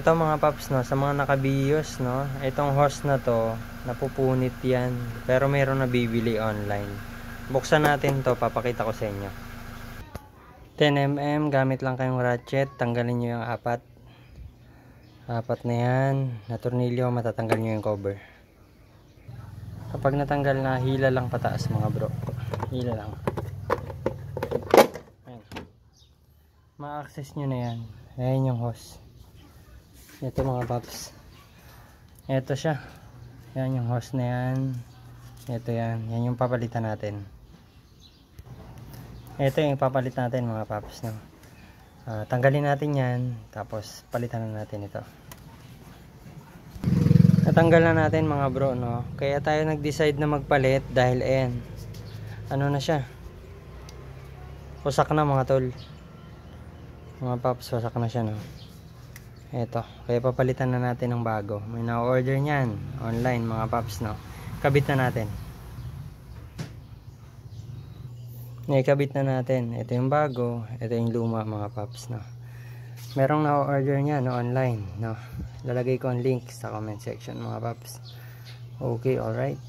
Ito mga paps, no, sa mga nakabiyos, no, itong hose na to, napupunit yan. Pero meron na bibili online. Buksan natin to, papakita ko sa inyo. 10mm, gamit lang kayong ratchet. Tanggalin nyo yung apat na yan. Na tornilyo, matatanggal nyo yung cover. Kapag natanggal na, hila lang pataas mga bro. Hila lang. Ayan. Ma-access nyo na yan. Ayan yung hose. Ito mga paps, ito siya, yan yung hose na yan, ito yan yung papalitan natin. Ito yung papalit natin mga paps, no? Tanggalin natin yan, tapos palitan na natin ito. Natanggal na natin mga bro, no? Kaya tayo nag-decide na magpalit dahil ayan, ano na siya, wasak na mga tol, mga paps, wasak na siya, no? Eto, kaya papalitan na natin ng bago. May na-order niyan online mga paps, no. Kabit na natin. Kabit na natin. Ito yung bago, ito yung luma mga paps, no. Merong na-order niyan no, online, no. Lalagay ko ang link sa comment section mga paps. Okay, alright.